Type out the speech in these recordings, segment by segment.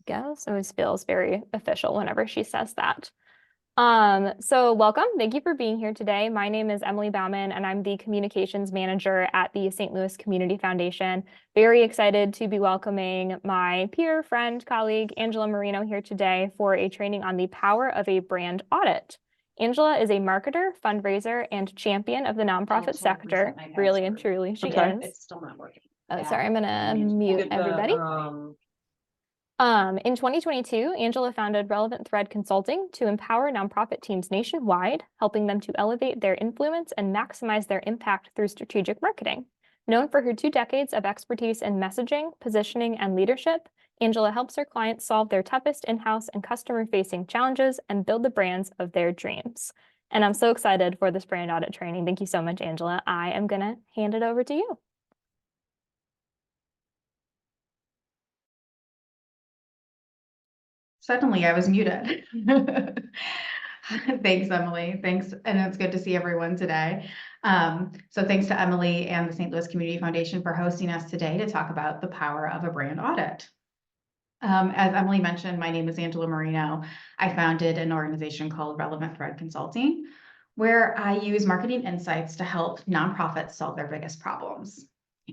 Guess always feels very official whenever she says that. So welcome. Thank you for being here today. My name is Emily Bauman, and I'm the communications manager at the St. Louis Community Foundation. Very excited to be welcoming my peer, friend, colleague, Angela Marino here today for a training on the power of a brand audit. Angela is a marketer, fundraiser, and champion of the nonprofit sector. Really and truly, she Okay. is. It's still not working. Oh, sorry, I'm gonna mute everybody. In 2022, Angela founded Relevant Thread Consulting to empower nonprofit teams nationwide, helping them to elevate their influence and maximize their impact through strategic marketing. Known for her 2 decades of expertise in messaging, positioning, and leadership, Angela helps her clients solve their toughest in-house and customer-facing challenges and build the brands of their dreams. And I'm so excited for this brand audit training. Thank you so much, Angela. I am going to hand it over to you. Suddenly I was muted. Thanks, Emily. Thanks. And it's good to see everyone today. So thanks to Emily and the St. Louis Community Foundation for hosting us today to talk about the power of a brand audit. As Emily mentioned, my name is Angela Marino. I founded an organization called Relevant Thread Consulting, where I use marketing insights to help nonprofits solve their biggest problems.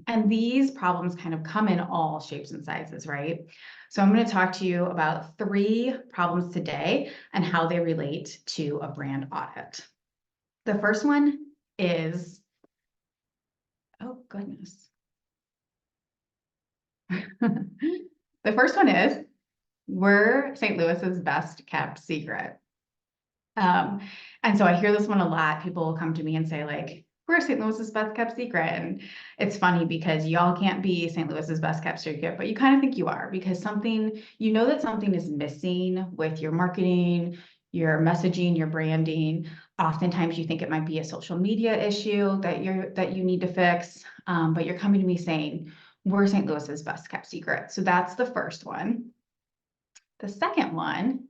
And these problems kind of come in all shapes and sizes, right? So I'm going to talk to you about 3 problems today and how they relate to a brand audit. The first one is, oh goodness. The first one is, we're St. Louis's best kept secret. And so I hear this one a lot. People will come to me and say, like, we're St. Louis's best kept secret. And it's funny because y'all can't be St. Louis's best kept secret, but you kind of think you are, because you know that something is missing with your marketing, your messaging, your branding. Oftentimes you think it might be a social media issue that you need to fix, but you're coming to me saying, we're St. Louis's best kept secret. So that's the first one. The second one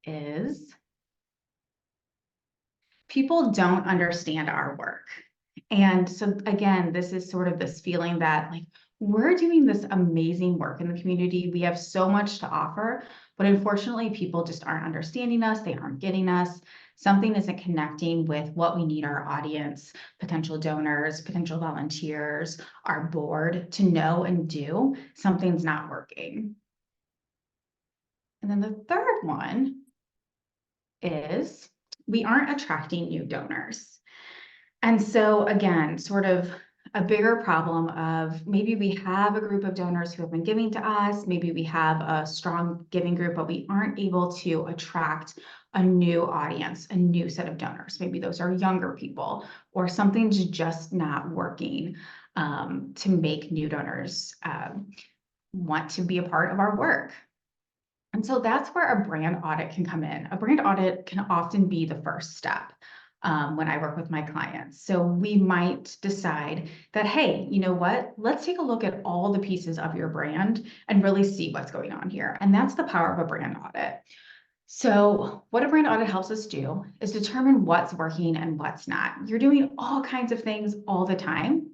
is, people don't understand our work. And so again, this is sort of this feeling that, like, we're doing this amazing work in the community. We have so much to offer, but unfortunately, people just aren't understanding us. They aren't getting us. Something isn't connecting with what we need our audience, potential donors, potential volunteers, our board to know and do. Something's not working. And then the third one is, we aren't attracting new donors. And so again, sort of a bigger problem of, maybe we have a group of donors who have been giving to us, maybe we have a strong giving group, but we aren't able to attract a new audience, a new set of donors. Maybe those are younger people, or something's just not working to make new donors want to be a part of our work. And so that's where a brand audit can come in. A brand audit can often be the first step when I work with my clients. So we might decide that, hey, you know what? Let's take a look at all the pieces of your brand and really see what's going on here. And that's the power of a brand audit. So what a brand audit helps us do is determine what's working and what's not. You're doing all kinds of things all the time.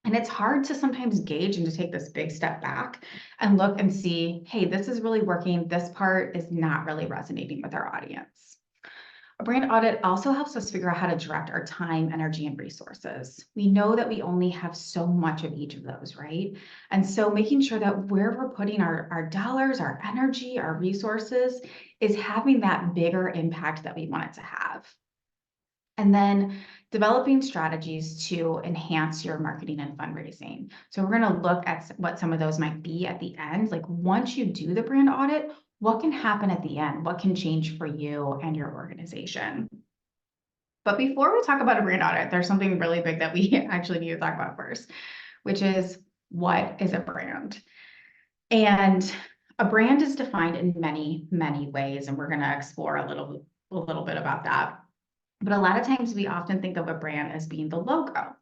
And it's hard to sometimes gauge and to take this big step back and look and see, hey, this is really working. This part is not really resonating with our audience. A brand audit also helps us figure out how to direct our time, energy, and resources. We know that we only have so much of each of those, right? And so making sure that where we're putting our dollars, our energy, our resources is having that bigger impact that we want it to have. And then developing strategies to enhance your marketing and fundraising. So we're going to look at what some of those might be at the end. Like, once you do the brand audit, what can happen at the end? What can change for you and your organization? But before we talk about a brand audit, there's something really big that we actually need to talk about first, which is, what is a brand? And a brand is defined in many, many ways, and we're going to explore a little bit about that. But a lot of times we often think of a brand as being the logo.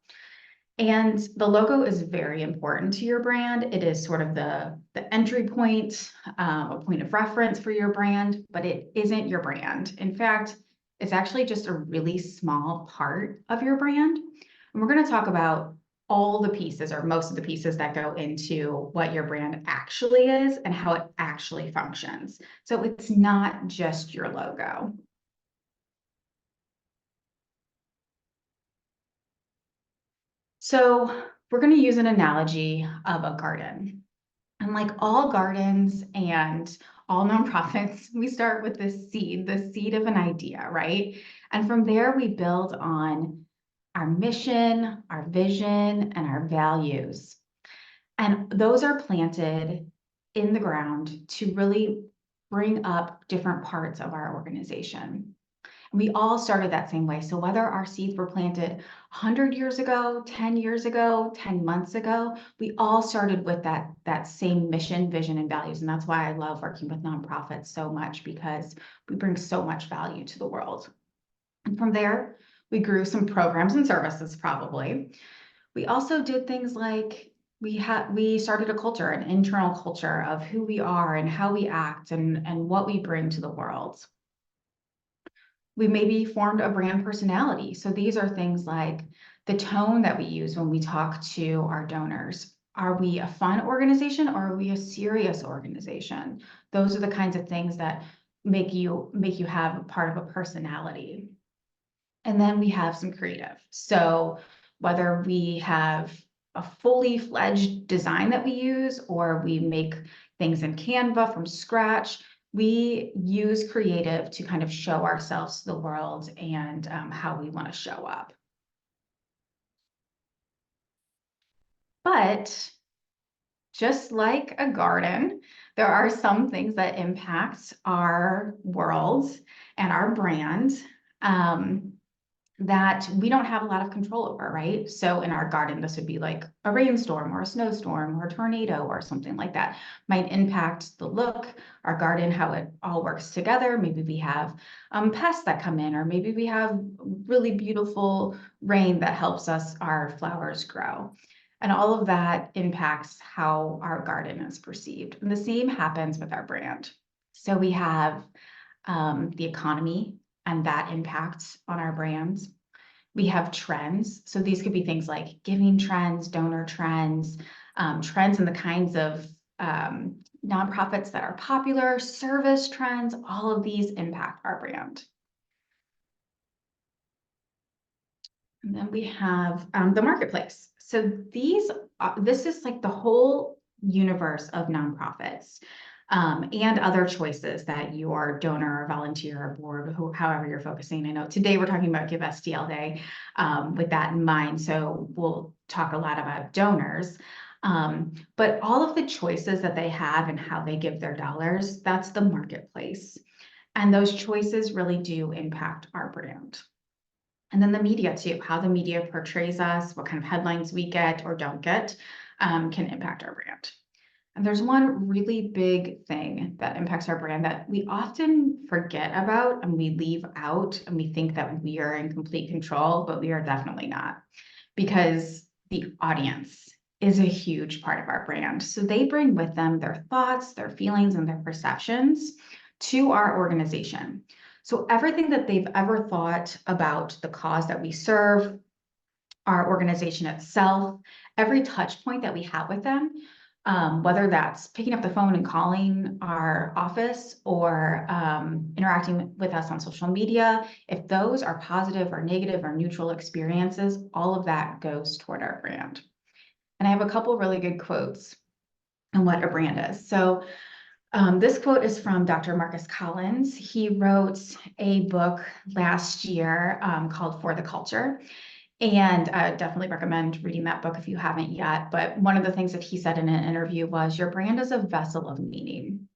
And the logo is very important to your brand. It is sort of the entry point, a point of reference for your brand, but it isn't your brand. In fact, it's actually just a really small part of your brand. And we're going to talk about all the pieces or most of the pieces that go into what your brand actually is and how it actually functions. So it's not just your logo. So we're going to use an analogy of a garden. And like all gardens and all nonprofits, we start with the seed of an idea, right? And from there, we build on our mission, our vision, and our values. And those are planted in the ground to really bring up different parts of our organization. We all started that same way. So whether our seeds were planted 100 years ago, 10 years ago, 10 months ago, we all started with that same mission, vision, and values. And that's why I love working with nonprofits so much, because we bring so much value to the world. And from there, we grew some programs and services probably. We also did things like we started a culture, an internal culture of who we are and how we act and what we bring to the world. We maybe formed a brand personality. So these are things like the tone that we use when we talk to our donors. Are we a fun organization or are we a serious organization? Those are the kinds of things that make you have a part of a personality. And then we have some creative. So whether we have a fully fledged design that we use or we make things in Canva from scratch, we use creative to kind of show ourselves to the world and how we want to show up. But just like a garden, there are some things that impact our world and our brand that we don't have a lot of control over, right? So in our garden, this would be like a rainstorm or a snowstorm or a tornado or something like that might impact the look, our garden, how it all works together. Maybe we have pests that come in, or maybe we have really beautiful rain that helps our flowers grow. And all of that impacts how our garden is perceived. And the same happens with our brand. So we have the economy, and that impacts on our brands. We have trends. So these could be things like giving trends, donor trends, trends in the kinds of nonprofits that are popular, service trends, all of these impact our brand. And then we have the marketplace. So this is like the whole universe of nonprofits. And other choices that your donor or volunteer or board, however you're focusing. I know today we're talking about Give STL Day with that in mind. So we'll talk a lot about donors. But all of the choices that they have and how they give their dollars, that's the marketplace. And those choices really do impact our brand. And then the media too, how the media portrays us, what kind of headlines we get or don't get can impact our brand. And there's one really big thing that impacts our brand that we often forget about and we leave out, and we think that we are in complete control, but we are definitely not, because the audience is a huge part of our brand. So they bring with them their thoughts, their feelings, and their perceptions to our organization. So everything that they've ever thought about the cause that we serve, our organization itself, every touch point that we have with them, whether that's picking up the phone and calling our office or interacting with us on social media, if those are positive or negative or neutral experiences, all of that goes toward our brand. And I have a couple really good quotes on what a brand is. So this quote is from Dr. Marcus Collins. He wrote a book last year called For the Culture. And I definitely recommend reading that book if you haven't yet. But one of the things that he said in an interview was, your brand is a vessel of meaning.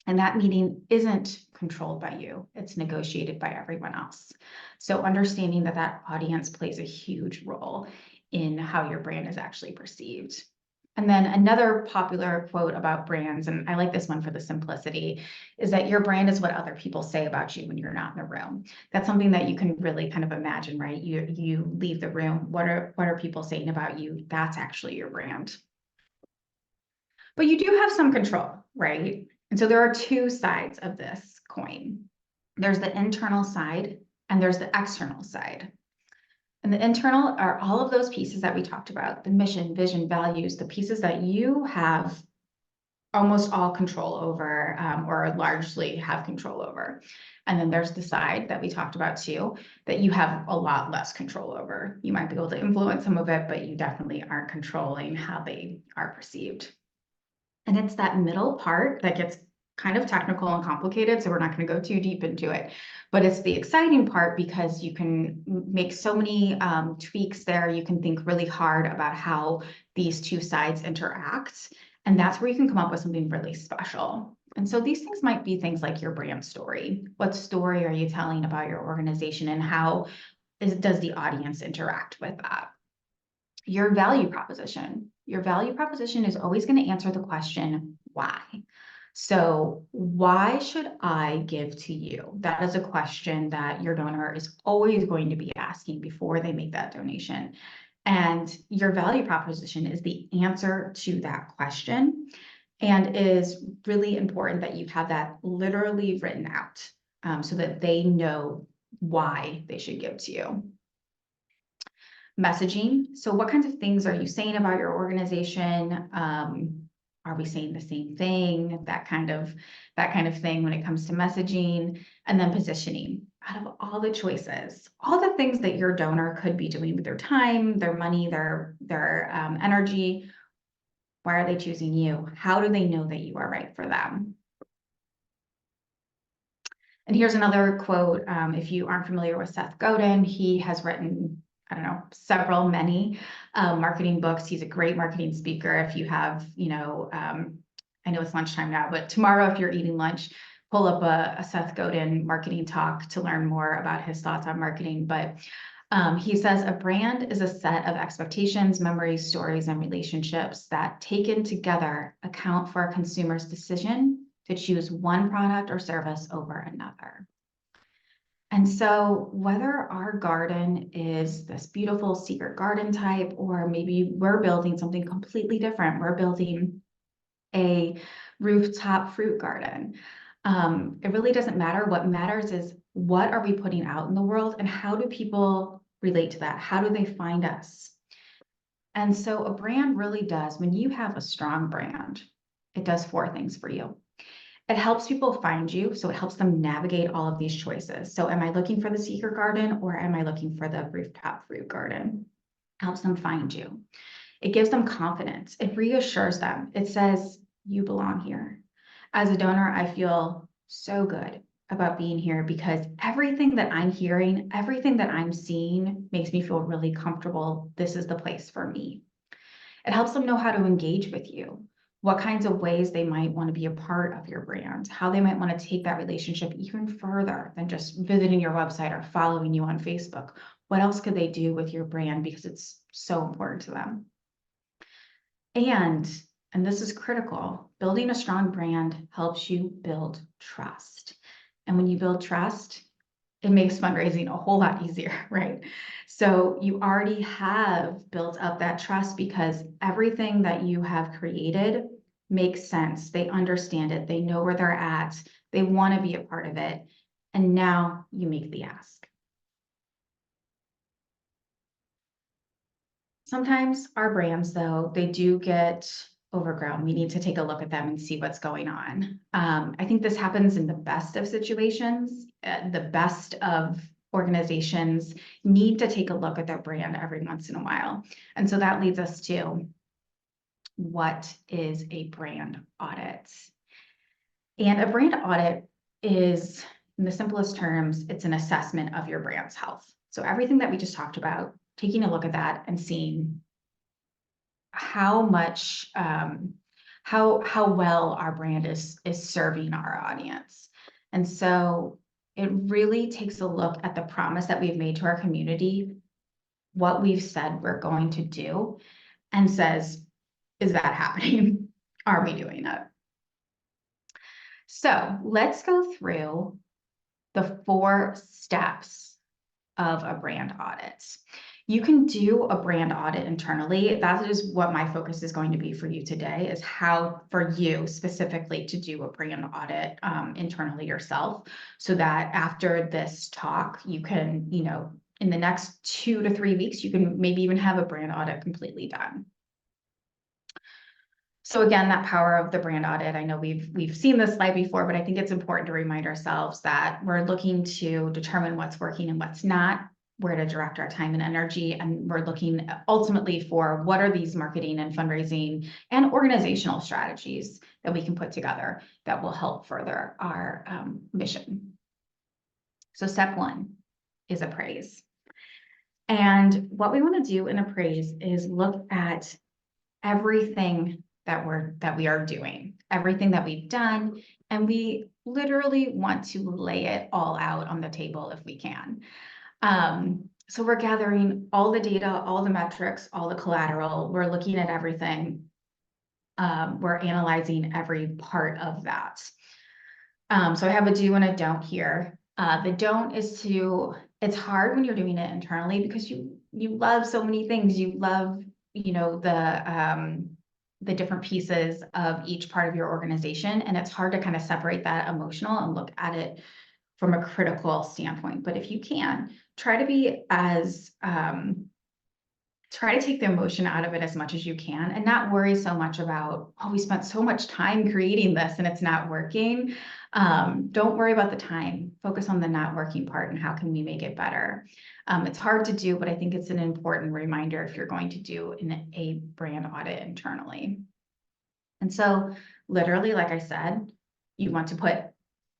And that meaning isn't controlled by you. It's negotiated by everyone else. So understanding that that audience plays a huge role in how your brand is actually perceived. And then another popular quote about brands, and I like this one for the simplicity, is that your brand is what other people say about you when you're not in the room. That's something that you can really kind of imagine, right? You leave the room. What are people saying about you? That's actually your brand. But you do have some control, right? And so there are two sides of this coin. There's the internal side and there's the external side. And the internal are all of those pieces that we talked about, the mission, vision, values, the pieces that you have almost all control over, or largely have control over. And then there's the side that we talked about too, that you have a lot less control over. You might be able to influence some of it, but you definitely aren't controlling how they are perceived. And it's that middle part that gets kind of technical and complicated, so we're not going to go too deep into it. But it's the exciting part because you can make so many tweaks there. You can think really hard about how these two sides interact. And that's where you can come up with something really special. And so these things might be things like your brand story. What story are you telling about your organization, and how does the audience interact with that? Your value proposition. Your value proposition is always going to answer the question, why? So why should I give to you? That is a question that your donor is always going to be asking before they make that donation. And your value proposition is the answer to that question, and is really important that you have that literally written out, so that they know why they should give to you. Messaging. So what kinds of things are you saying about your organization? Are we saying the same thing? That kind of thing when it comes to messaging. And then positioning. Out of all the choices, all the things that your donor could be doing with their time, their money, their energy, why are they choosing you? How do they know that you are right for them? And here's another quote. If you aren't familiar with Seth Godin, he has written, I don't know, many marketing books. He's a great marketing speaker. If you have, I know it's lunchtime now, but tomorrow, if you're eating lunch, pull up a Seth Godin marketing talk to learn more about his thoughts on marketing. But he says a brand is a set of expectations, memories, stories, and relationships that taken together account for a consumer's decision to choose one product or service over another. And so whether our garden is this beautiful secret garden type, or maybe we're building something completely different, we're building a rooftop fruit garden, it really doesn't matter. What matters is, what are we putting out in the world, and how do people relate to that? How do they find us? And so a brand really does, when you have a strong brand, it does 4 things for you. It helps people find you, so it helps them navigate all of these choices. So am I looking for the secret garden, or am I looking for the rooftop fruit garden? Helps them find you. It gives them confidence. It reassures them. It says, you belong here. As a donor, I feel so good about being here because everything that I'm hearing, everything that I'm seeing makes me feel really comfortable. This is the place for me. It helps them know how to engage with you, what kinds of ways they might want to be a part of your brand, how they might want to take that relationship even further than just visiting your website or following you on Facebook. What else could they do with your brand, because it's so important to them? And this is critical, building a strong brand helps you build trust. And when you build trust, it makes fundraising a whole lot easier, right? So you already have built up that trust because everything that you have created makes sense. They understand it. They know where they're at. They want to be a part of it. And now you make the ask. Sometimes our brands, though, they do get overgrown. We need to take a look at them and see what's going on. I think this happens in the best of situations. The best of organizations need to take a look at their brand every once in a while. And so that leads us to, what is a brand audit? And a brand audit is, in the simplest terms, it's an assessment of your brand's health. So everything that we just talked about, taking a look at that and seeing how much, how well our brand is serving our audience. And so it really takes a look at the promise that we've made to our community, what we've said we're going to do, and says, is that happening? Are we doing it? So let's go through the 4 steps of a brand audit. You can do a brand audit internally. That is what my focus is going to be for you today, is how for you specifically to do a brand audit internally yourself, so that after this talk, you can, in the next 2 to 3 weeks, you can maybe even have a brand audit completely done. So again, that power of the brand audit, I know we've seen this slide before, but I think it's important to remind ourselves that we're looking to determine what's working and what's not, where to direct our time and energy, and we're looking ultimately for what are these marketing and fundraising and organizational strategies that we can put together that will help further our mission. So step 1 is appraise. And what we want to do in appraise is look at everything that we are doing, everything that we've done, and we literally want to lay it all out on the table if we can. So we're gathering all the data, all the metrics, all the collateral. We're looking at everything. We're analyzing every part of that. So I have a do and a don't here. The don't is it's hard when you're doing it internally because you love so many things. You love, the different pieces of each part of your organization, and it's hard to kind of separate that emotional and look at it from a critical standpoint. But if you can, try to be as try to take the emotion out of it as much as you can and not worry so much about, oh, we spent so much time creating this and it's not working. Don't worry about the time. Focus on the not working part and how can we make it better. It's hard to do, but I think it's an important reminder if you're going to do a brand audit internally. And so literally, like I said, you want to put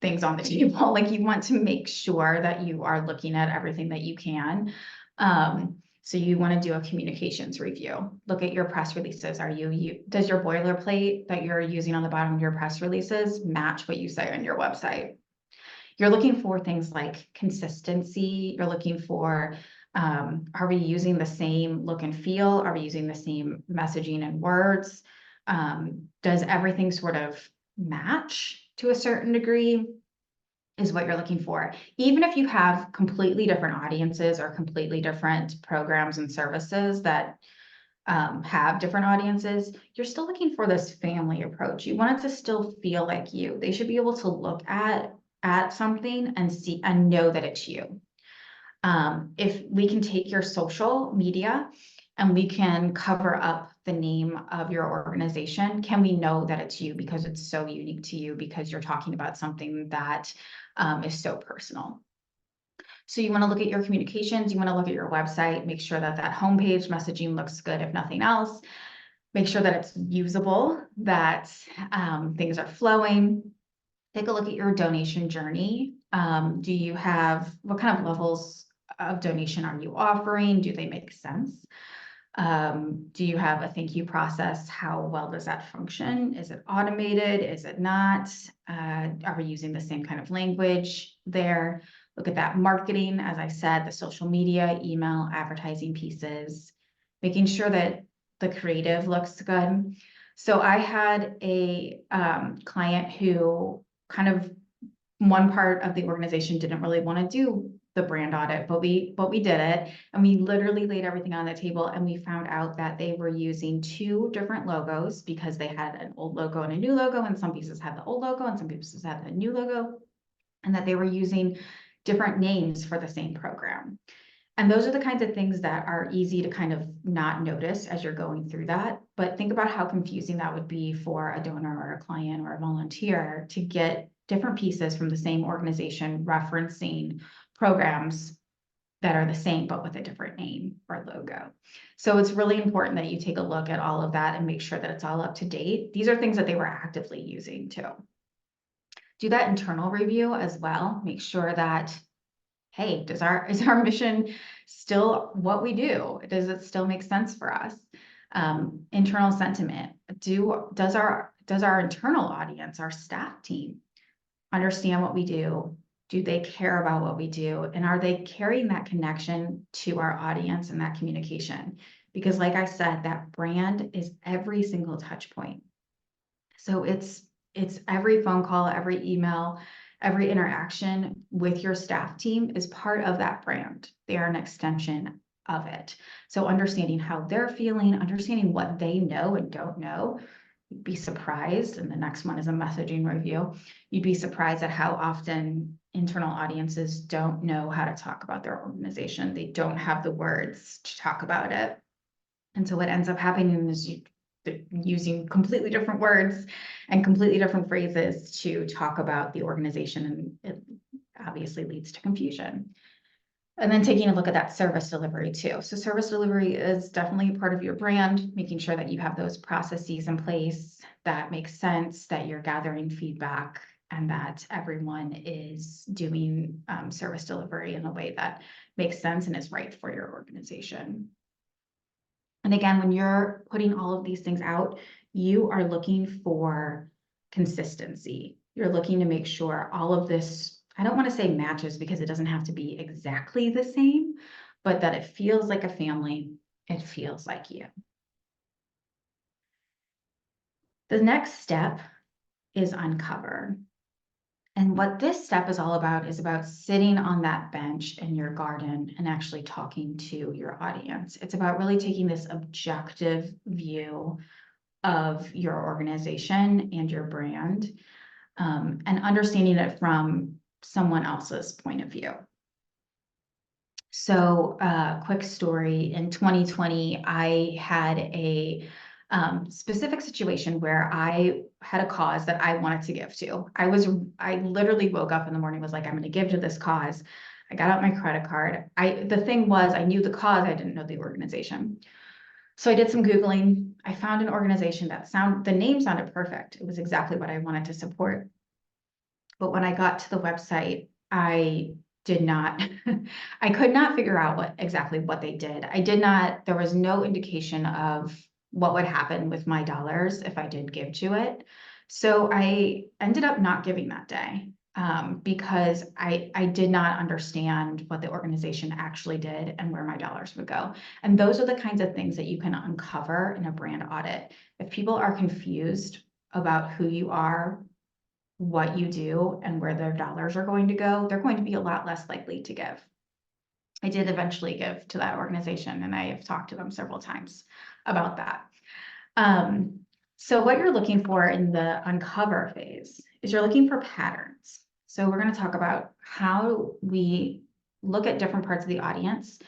things on the table. Like you want to make sure that you are looking at everything that you can. So you want to do a communications review. Look at your press releases. Does your boilerplate that you're using on the bottom of your press releases match what you say on your website? You're looking for things like consistency. You're looking for, are we using the same look and feel? Are we using the same messaging and words? Does everything sort of match to a certain degree? Is what you're looking for. Even if you have completely different audiences or completely different programs and services that have different audiences, you're still looking for this family approach. You want it to still feel like you. They should be able to look at something and see and know that it's you. If we can take your social media and we can cover up the name of your organization, can we know that it's you because it's so unique to you, because you're talking about something that is so personal? So you want to look at your communications, you want to look at your website, make sure that homepage messaging looks good, if nothing else. Make sure that it's usable, that things are flowing. Take a look at your donation journey. Do you have, what kind of levels of donation are you offering? Do they make sense? Do you have a thank you process? How well does that function? Is it automated? Is it not? Are we using the same kind of language there? Look at that marketing, as I said, the social media, email, advertising pieces, making sure that the creative looks good. So I had a client who kind of one part of the organization didn't really want to do the brand audit, but we did it, and we literally laid everything on the table, and we found out that they were using 2 different logos because they had an old logo and a new logo, and some pieces had the old logo and some pieces had the new logo, and that they were using different names for the same program. And those are the kinds of things that are easy to kind of not notice as you're going through that. But think about how confusing that would be for a donor or a client or a volunteer to get different pieces from the same organization referencing programs that are the same, but with a different name or logo. So it's really important that you take a look at all of that and make sure that it's all up to date. These are things that they were actively using too. Do that internal review as well. Make sure that, hey, is our mission still what we do? Does it still make sense for us? Internal sentiment. Does our internal audience, our staff team, understand what we do? Do they care about what we do? And are they carrying that connection to our audience and that communication? Because like I said, that brand is every single touch point. So it's every phone call, every email, every interaction with your staff team is part of that brand. They are an extension of it. So understanding how they're feeling, understanding what they know and don't know. You'd be surprised, and the next one is a messaging review. You'd be surprised at how often internal audiences don't know how to talk about their organization. They don't have the words to talk about it. And so what ends up happening is using completely different words and completely different phrases to talk about the organization, and it obviously leads to confusion. And then taking a look at that service delivery too. So service delivery is definitely part of your brand, making sure that you have those processes in place that make sense, that you're gathering feedback, and that everyone is doing service delivery in a way that makes sense and is right for your organization. And again, when you're putting all of these things out, you are looking for consistency. You're looking to make sure all of this, I don't want to say matches because it doesn't have to be exactly the same, but that it feels like a family, it feels like you. The next step is uncover. And what this step is all about is about sitting on that bench in your garden and actually talking to your audience. It's about really taking this objective view of your organization and your brand, and understanding it from someone else's point of view. So, quick story, in 2020, I had a specific situation where I had a cause that I wanted to give to. I literally woke up in the morning, was like, I'm going to give to this cause. I got out my credit card. The thing was, I knew the cause, I didn't know the organization. So I did some Googling. I found an organization the name sounded perfect. It was exactly what I wanted to support. But when I got to the website, I did not, I could not figure out exactly what they did. There was no indication of what would happen with my dollars if I did give to it. So I ended up not giving that day, because I did not understand what the organization actually did and where my dollars would go. And those are the kinds of things that you can uncover in a brand audit. If people are confused about who you are, what you do, and where their dollars are going to go, they're going to be a lot less likely to give. I did eventually give to that organization, and I have talked to them several times about that. So what you're looking for in the uncover phase is you're looking for patterns. So we're going to talk about how we look at different parts of the audience.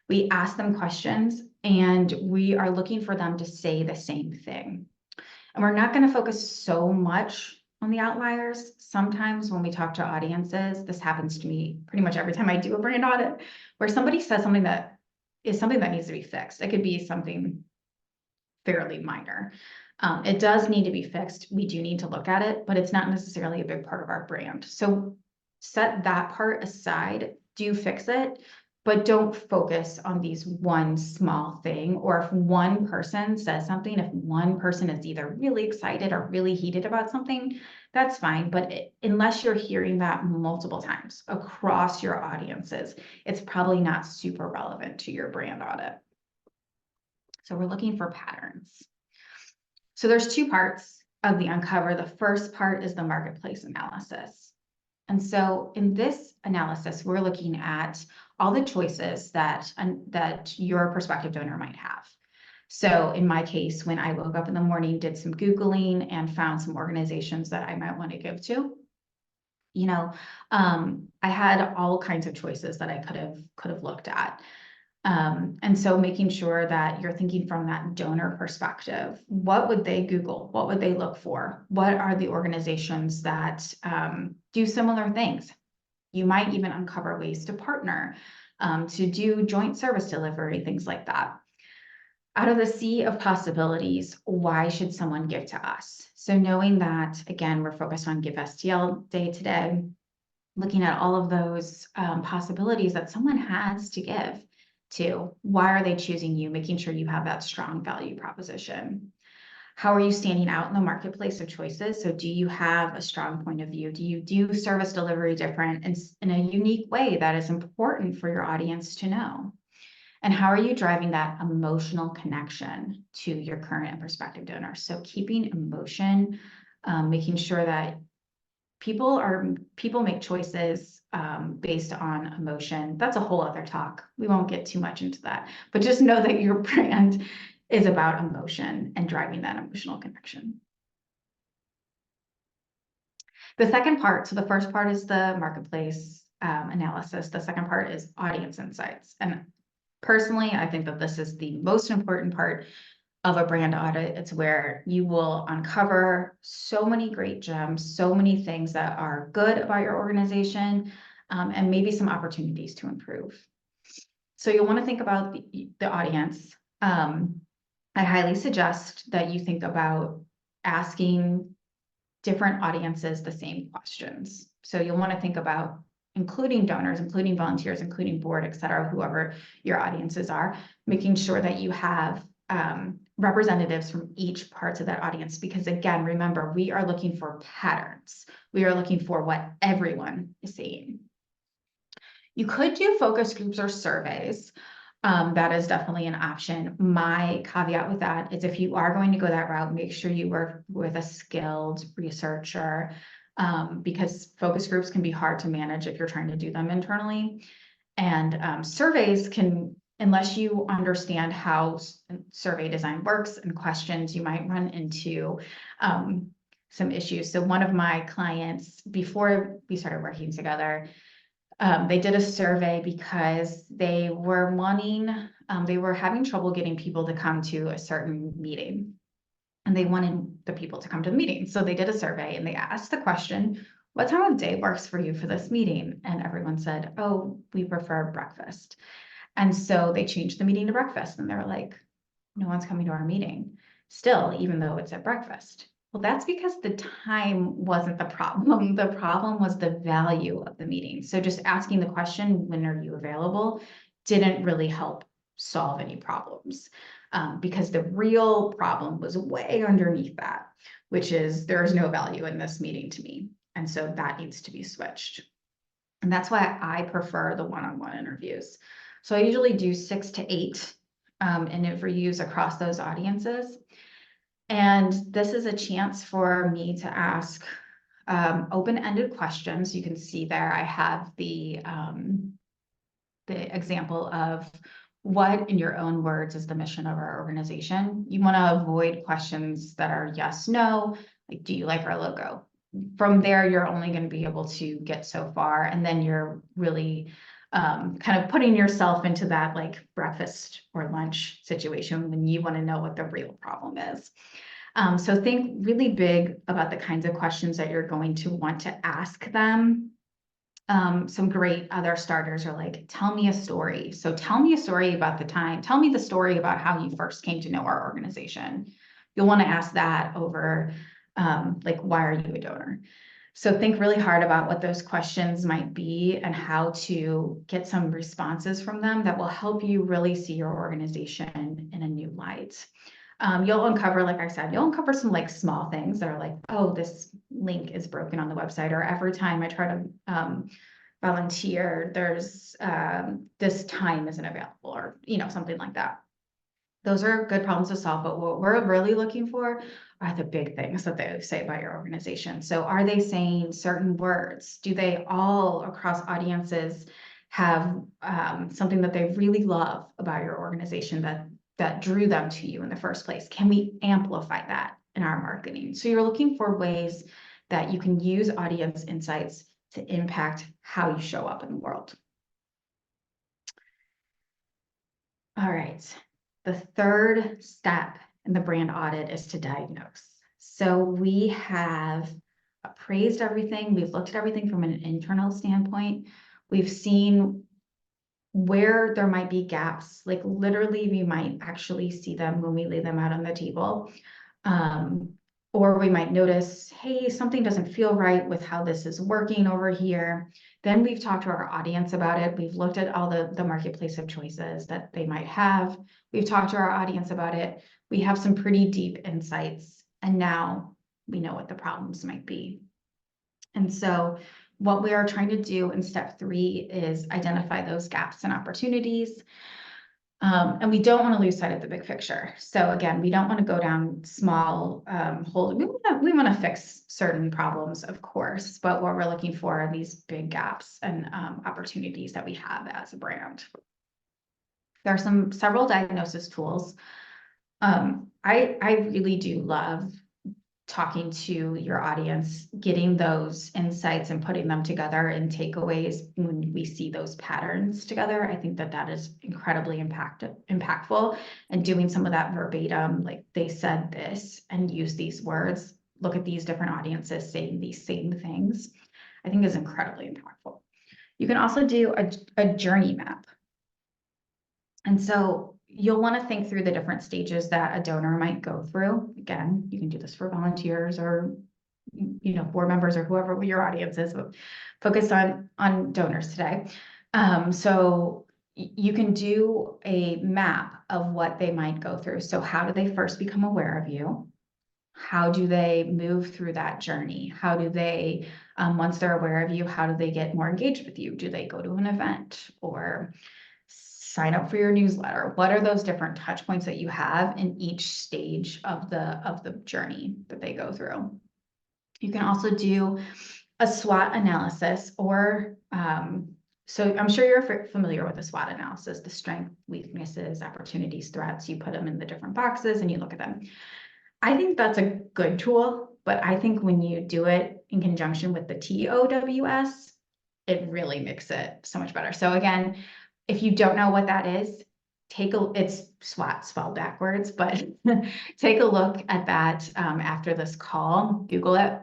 We ask them questions, and we are looking for them to say the same thing. And we're not going to focus so much on the outliers. Sometimes when we talk to audiences, this happens to me pretty much every time I do a brand audit, where somebody says something that is something that needs to be fixed. It could be something fairly minor. It does need to be fixed. We do need to look at it, but it's not necessarily a big part of our brand. So set that part aside, do fix it, but don't focus on these one small thing. Or if one person says something, if one person is either really excited or really heated about something, that's fine. But unless you're hearing that multiple times across your audiences, it's probably not super relevant to your brand audit. So we're looking for patterns. So there's two parts of the uncover. The first part is the marketplace analysis. And so in this analysis, we're looking at all the choices that your prospective donor might have. So in my case, when I woke up in the morning, did some Googling and found some organizations that I might want to give to, I had all kinds of choices that I could have looked at. And so making sure that you're thinking from that donor perspective, what would they Google? What would they look for? What are the organizations that do similar things? You might even uncover ways to partner, to do joint service delivery, things like that. Out of the sea of possibilities, why should someone give to us? So knowing that, again, we're focused on Give STL Day today, looking at all of those possibilities that someone has to give to. Why are they choosing you? Making sure you have that strong value proposition. How are you standing out in the marketplace of choices? So do you have a strong point of view? Do you do service delivery different and in a unique way that is important for your audience to know? And how are you driving that emotional connection to your current and prospective donors? So keeping emotion, making sure that people make choices based on emotion. That's a whole other talk. We won't get too much into that, but just know that your brand is about emotion and driving that emotional connection. The second part, so the first part is the marketplace analysis. The second part is audience insights. And personally, I think that this is the most important part of a brand audit. It's where you will uncover so many great gems, so many things that are good about your organization, and maybe some opportunities to improve. So you'll want to think about the audience. I highly suggest that you think about asking different audiences the same questions. So you'll want to think about including donors, including volunteers, including board, et cetera, whoever your audiences are, making sure that you have representatives from each parts of that audience. Because again, remember, we are looking for patterns. We are looking for what everyone is saying. You could do focus groups or surveys. That is definitely an option. My caveat with that is if you are going to go that route, make sure you work with a skilled researcher, because focus groups can be hard to manage if you're trying to do them internally. And surveys can, unless you understand how survey design works and questions, you might run into some issues. So one of my clients, before we started working together, they did a survey because they were they were having trouble getting people to come to a certain meeting. And they wanted the people to come to the meeting. So they did a survey and they asked the question, what time of day works for you for this meeting? And everyone said, oh, we prefer breakfast. And so they changed the meeting to breakfast. And they were like, no one's coming to our meeting still, even though it's at breakfast. Well, that's because the time wasn't the problem. The problem was the value of the meeting. So just asking the question, when are you available, didn't really help solve any problems, because the real problem was way underneath that, which is there's no value in this meeting to me. And so that needs to be switched. And that's why I prefer the one-on-one interviews. So I usually do 6 to 8 interviews across those audiences. And this is a chance for me to ask open-ended questions. You can see there I have the example of what, in your own words, is the mission of our organization. You want to avoid questions that are yes, no, like, do you like our logo? From there, you're only going to be able to get so far. And then you're really kind of putting yourself into that like breakfast or lunch situation when you want to know what the real problem is. So think really big about the kinds of questions that you're going to want to ask them. Some great other starters are like, tell me a story. So tell me a story about tell me the story about how you first came to know our organization. You'll want to ask that over like, why are you a donor? So think really hard about what those questions might be and how to get some responses from them that will help you really see your organization in a new light. You'll uncover, like I said, you'll uncover some like small things that are like, oh, this link is broken on the website, or every time I try to volunteer, there's this time isn't available, or something like that. Those are good problems to solve, but what we're really looking for are the big things that they say about your organization. So are they saying certain words? Do they all across audiences have something that they really love about your organization that drew them to you in the first place? Can we amplify that in our marketing? So you're looking for ways that you can use audience insights to impact how you show up in the world. All right. The third step in the brand audit is to diagnose. So we have appraised everything. We've looked at everything from an internal standpoint. We've seen where there might be gaps, like literally we might actually see them when we lay them out on the table. Or we might notice, hey, something doesn't feel right with how this is working over here. Then we've talked to our audience about it. We've looked at all the marketplace of choices that they might have. We've talked to our audience about it. We have some pretty deep insights, and now we know what the problems might be. And so what we are trying to do in step 3 is identify those gaps and opportunities. And we don't want to lose sight of the big picture. So again, we don't want to go down small holes. We want to fix certain problems, of course, but what we're looking for are these big gaps and opportunities that we have as a brand. There are several diagnosis tools. I really do love talking to your audience, getting those insights and putting them together in takeaways when we see those patterns together. I think that that is incredibly impactful. And doing some of that verbatim, like they said this and use these words, look at these different audiences saying these same things, I think is incredibly impactful. You can also do a journey map. And so you'll want to think through the different stages that a donor might go through. Again, you can do this for volunteers or, you know, board members or whoever your audience is, but focus on donors today. So you can do a map of what they might go through. So how do they first become aware of you? How do they move through that journey? How do they, once they're aware of you, how do they get more engaged with you? Do they go to an event or sign up for your newsletter? What are those different touch points that you have in each stage of the journey that they go through? You can also do a SWOT analysis, or so I'm sure you're familiar with the SWOT analysis, the strengths, weaknesses, opportunities, threats. You put them in the different boxes and you look at them. I think that's a good tool, but I think when you do it in conjunction with the TOWS, it really makes it so much better. So again, if you don't know what that is, it's SWOT spelled backwards, but take a look at that after this call, Google it.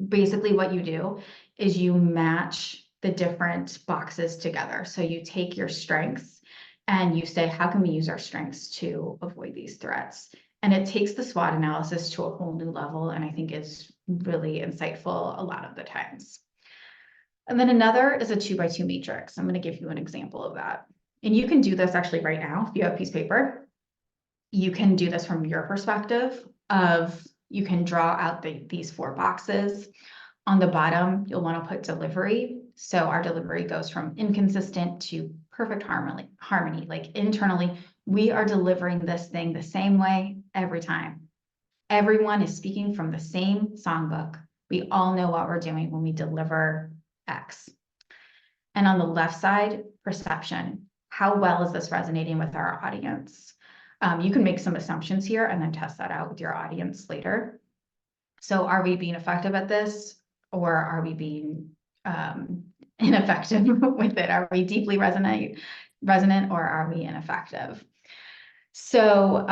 Basically what you do is you match the different boxes together. So you take your strengths and you say, how can we use our strengths to avoid these threats? And it takes the SWOT analysis to a whole new level, and I think is really insightful a lot of the times. And then another is a 2x2 matrix. I'm going to give you an example of that. And you can do this actually right now. If you have a piece of paper, you can do this from your perspective of, you can draw out these 4 boxes. On the bottom, you'll want to put delivery. So our delivery goes from inconsistent to perfect harmony. Like internally, we are delivering this thing the same way every time. Everyone is speaking from the same songbook. We all know what we're doing when we deliver X. And on the left side, perception. How well is this resonating with our audience? You can make some assumptions here and then test that out with your audience later. So are we being effective at this, or are we being ineffective with it? Are we deeply resonant, or are we ineffective? So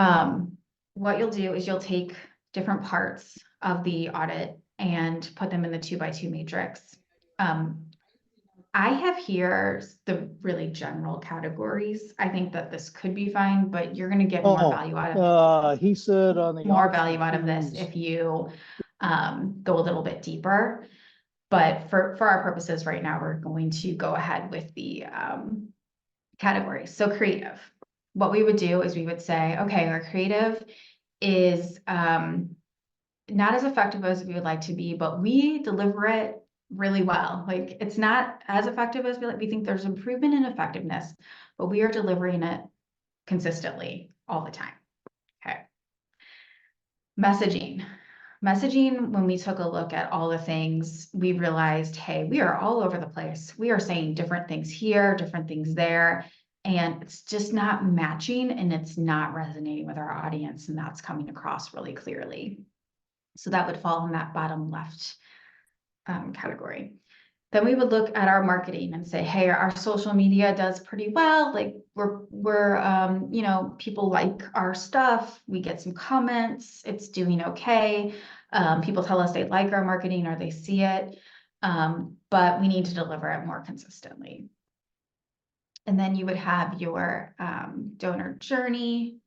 what you'll do is you'll take different parts of the audit and put them in the 2x2 matrix. I have here the really general categories. I think that this could be fine, but you're going to get more value out of he said on the more value out of this if you go a little bit deeper. But for our purposes right now, we're going to go ahead with the categories. So creative. What we would do is we would say, okay, our creative is not as effective as we would like to be, but we deliver it really well. Like it's not as effective as we think. There's improvement in effectiveness, but we are delivering it consistently all the time. Okay. Messaging. When we took a look at all the things, we realized, hey, we are all over the place. We are saying different things here, different things there, and it's just not matching and it's not resonating with our audience, and that's coming across really clearly. So that would fall in that bottom left category. Then we would look at our marketing and say, hey, our social media does pretty well. Like we're you know, people like our stuff. We get some comments. It's doing okay. People tell us they like our marketing or they see it, but we need to deliver it more consistently. And then you would have your donor journey.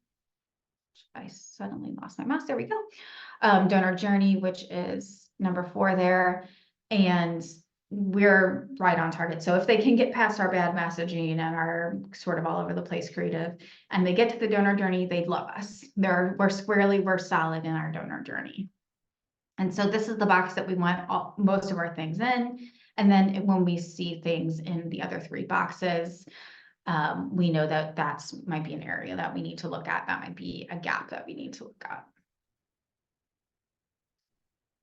I suddenly lost my mouse. There we go. Donor journey, which is number 4 there. And we're right on target. So if they can get past our bad messaging and our sort of all over the place creative, and they get to the donor journey, they'd love us. We're solid in our donor journey. And so this is the box that we want most of our things in. And then when we see things in the other 3 boxes, we know that might be an area that we need to look at. That might be a gap that we need to look at.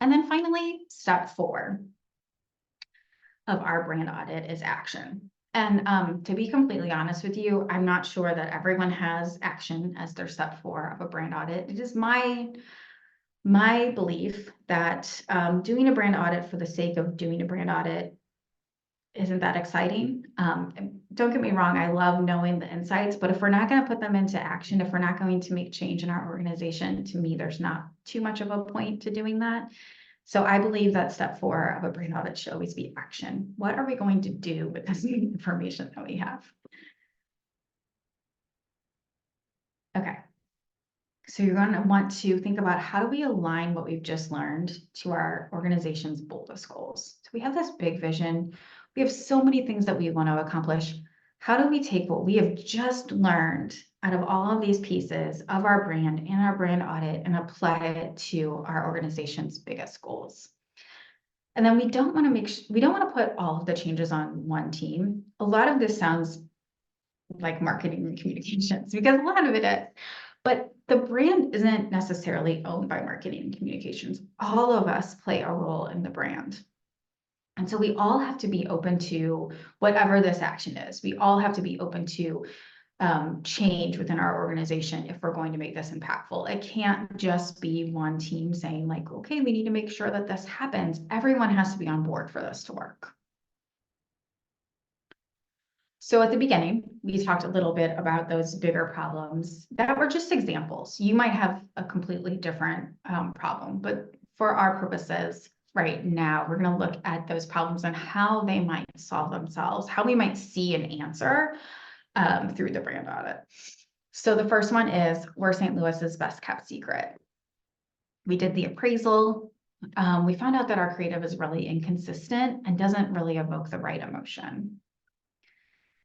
And then finally, step 4 of our brand audit is action. And to be completely honest with you, I'm not sure that everyone has action as their step 4 of a brand audit. It is my my belief that doing a brand audit for the sake of doing a brand audit isn't that exciting. Don't get me wrong, I love knowing the insights, but if we're not going to put them into action, if we're not going to make change in our organization, to me, there's not too much of a point to doing that. So I believe that step 4 of a brand audit should always be action. What are we going to do with this information that we have? Okay. So you're going to want to think about, how do we align what we've just learned to our organization's boldest goals? So we have this big vision. We have so many things that we want to accomplish. How do we take what we have just learned out of all of these pieces of our brand and our brand audit and apply it to our organization's biggest goals? And then we don't want to put all of the changes on one team. A lot of this sounds like marketing and communications, because a lot of it is. But the brand isn't necessarily owned by marketing and communications. All of us play a role in the brand. And so we all have to be open to whatever this action is. We all have to be open to change within our organization if we're going to make this impactful. It can't just be one team saying like, okay, we need to make sure that this happens. Everyone has to be on board for this to work. So at the beginning, we talked a little bit about those bigger problems that were just examples. You might have a completely different problem, but for our purposes right now, we're going to look at those problems and how they might solve themselves, how we might see an answer through the brand audit. So the first one is, we're St. Louis's best kept secret. We did the appraisal. We found out that our creative is really inconsistent and doesn't really evoke the right emotion.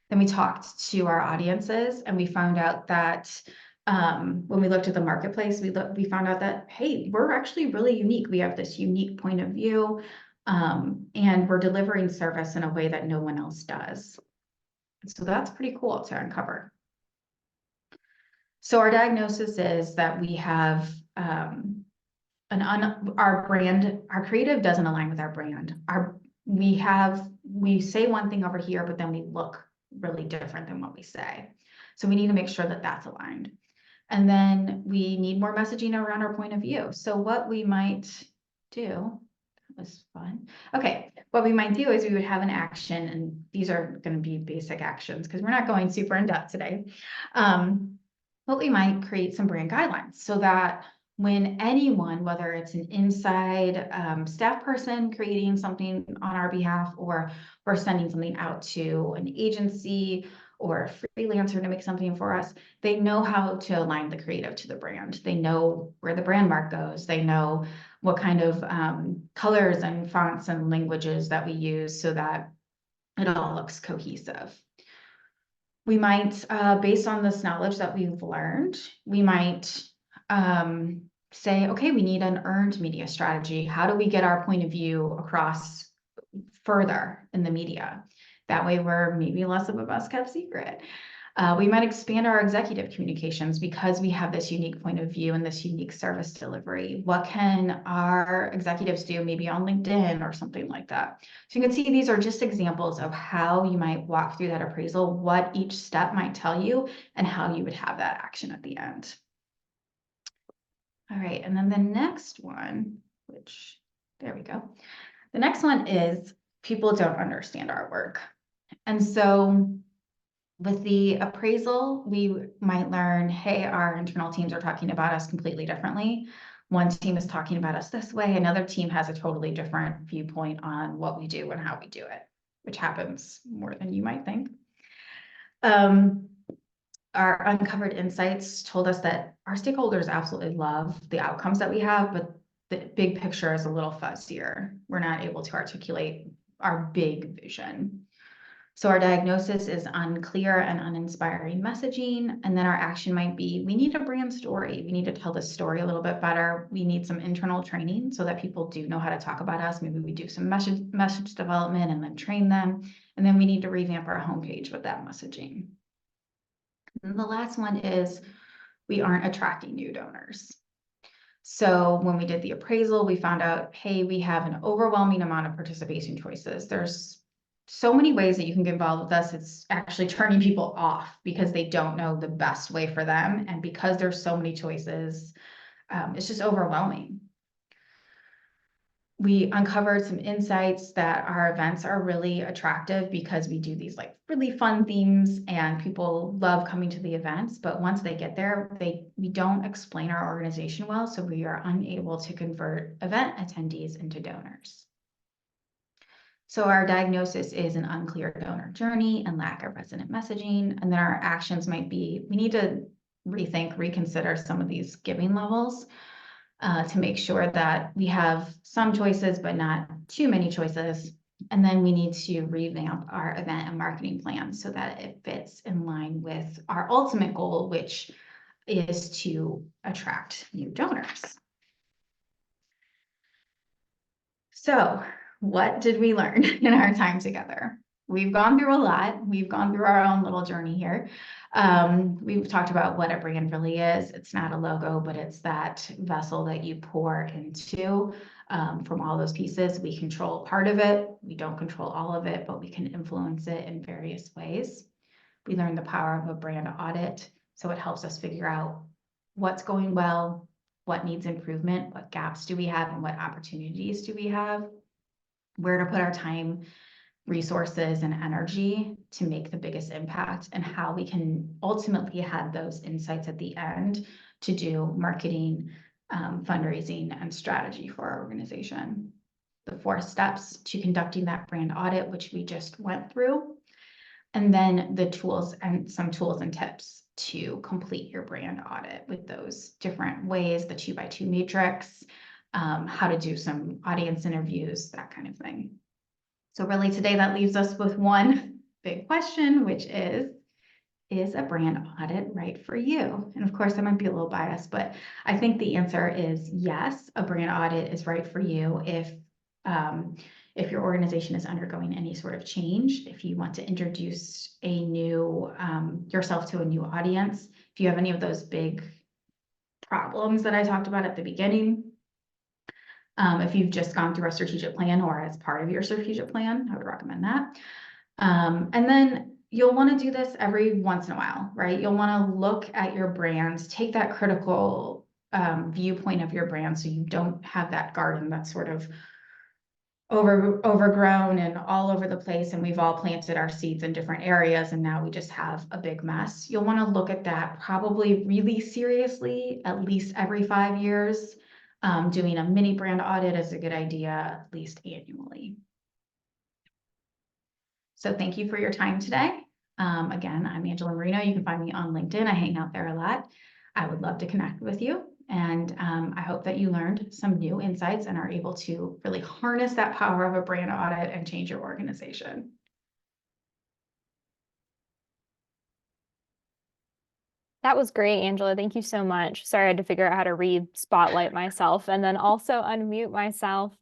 Then we talked to our audiences and we found out that when we looked at the marketplace, we found out that, hey, we're actually really unique. We have this unique point of view, and we're delivering service in a way that no one else does. So that's pretty cool to uncover. So our diagnosis is that we have our brand, our creative doesn't align with our brand. We say one thing over here, but then we look really different than what we say. So we need to make sure that that's aligned. And then we need more messaging around our point of view. So what we might do, that was fun. Okay, what we might do is we would have an action, and these are going to be basic actions because we're not going super in depth today. But we might create some brand guidelines so that when anyone, whether it's an inside staff person creating something on our behalf, or we're sending something out to an agency or a freelancer to make something for us, they know how to align the creative to the brand. They know where the brand mark goes. They know what kind of colors and fonts and languages that we use so that it all looks cohesive. We might, based on this knowledge that we've learned, we might say, okay, we need an earned media strategy. How do we get our point of view across further in the media? That way we're maybe less of a best kept secret. We might expand our executive communications because we have this unique point of view and this unique service delivery. What can our executives do maybe on LinkedIn or something like that? So you can see these are just examples of how you might walk through that appraisal, what each step might tell you, and how you would have that action at the end. All right, and then the next one, there we go. The next one is, people don't understand our work. And so with the appraisal, we might learn, hey, our internal teams are talking about us completely differently. One team is talking about us this way. Another team has a totally different viewpoint on what we do and how we do it, which happens more than you might think. Our uncovered insights told us that our stakeholders absolutely love the outcomes that we have, but the big picture is a little fuzzier. We're not able to articulate our big vision. So our diagnosis is unclear and uninspiring messaging. And then our action might be, we need a brand story. We need to tell the story a little bit better. We need some internal training so that people do know how to talk about us. Maybe we do some message development and then train them. And then we need to revamp our homepage with that messaging. And the last one is, we aren't attracting new donors. So when we did the appraisal, we found out, hey, we have an overwhelming amount of participation choices. There's so many ways that you can get involved with us. It's actually turning people off because they don't know the best way for them. And because there's so many choices, it's just overwhelming. We uncovered some insights that our events are really attractive because we do these like really fun themes and people love coming to the events. But once they get there, we don't explain our organization well, so we are unable to convert event attendees into donors. So our diagnosis is an unclear donor journey and lack of resident messaging. And then our actions might be, we need to reconsider some of these giving levels to make sure that we have some choices, but not too many choices. And then we need to revamp our event and marketing plan so that it fits in line with our ultimate goal, which is to attract new donors. So what did we learn in our time together? We've gone through a lot. We've gone through our own little journey here. We've talked about what a brand really is. It's not a logo, but it's that vessel that you pour into from all those pieces. We control part of it. We don't control all of it, but we can influence it in various ways. We learned the power of a brand audit. So it helps us figure out what's going well, what needs improvement, what gaps do we have, and what opportunities do we have, where to put our time, resources, and energy to make the biggest impact, and how we can ultimately have those insights at the end to do marketing, fundraising, and strategy for our organization. The 4 steps to conducting that brand audit, which we just went through, and then the tools and some tools and tips to complete your brand audit with those different ways, the 2x2 matrix, how to do some audience interviews, that kind of thing. So really today that leaves us with one big question, which is a brand audit right for you? And of course, I might be a little biased, but I think the answer is yes, a brand audit is right for you if your organization is undergoing any sort of change, if you want to introduce a new yourself to a new audience, if you have any of those big problems that I talked about at the beginning, if you've just gone through a strategic plan or as part of your strategic plan, I would recommend that. And then you'll want to do this every once in a while, right? You'll want to look at your brand, take that critical viewpoint of your brand so you don't have that garden that's sort of overgrown and all over the place, and we've all planted our seeds in different areas and now we just have a big mess. You'll want to look at that probably really seriously at least every 5 years. Doing a mini brand audit is a good idea, at least annually. So thank you for your time today. Again, I'm Angela Marino. You can find me on LinkedIn. I hang out there a lot. I would love to connect with you. And I hope that you learned some new insights and are able to really harness that power of a brand audit and change your organization. That was great, Angela. Thank you so much. Sorry, I had to figure out how to re-spotlight myself and then also unmute myself.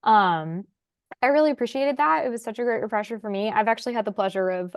I really appreciated that. It was such a great refresher for me. I've actually had the pleasure of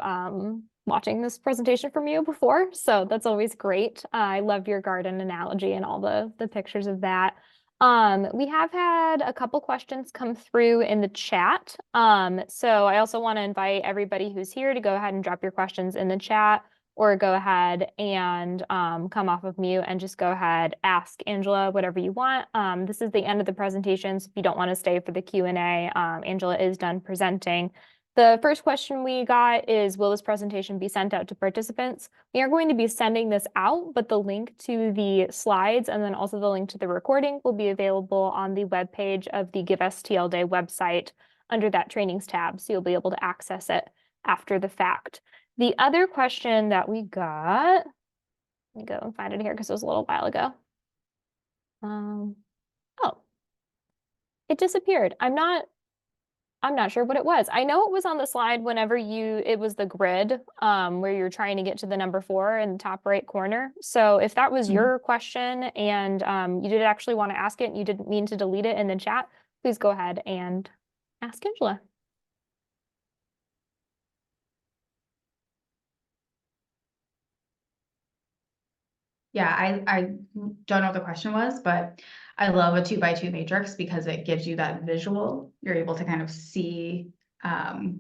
watching this presentation from you before, so that's always great. I love your garden analogy and all the pictures of that. We have had a couple questions come through in the chat. So I also want to invite everybody who's here to go ahead and drop your questions in the chat, or go ahead and come off of mute and just go ahead, ask Angela whatever you want. This is the end of the presentation, so if you don't want to stay for the Q&A, Angela is done presenting. The first question we got is, will this presentation be sent out to participants? We are going to be sending this out, but the link to the slides and then also the link to the recording will be available on the webpage of the Give STL Day website under that trainings tab, so you'll be able to access it after the fact. The other question that we got, let me go and find it here because it was a little while ago. Oh, it disappeared. I'm not sure what it was. I know it was on the slide whenever it was the grid where you're trying to get to the number 4 in the top right corner. So if that was your question and you did actually want to ask it and you didn't mean to delete it in the chat, please go ahead and ask Angela. Yeah, I don't know what the question was, but I love a 2x2 matrix because it gives you that visual. You're able to kind of see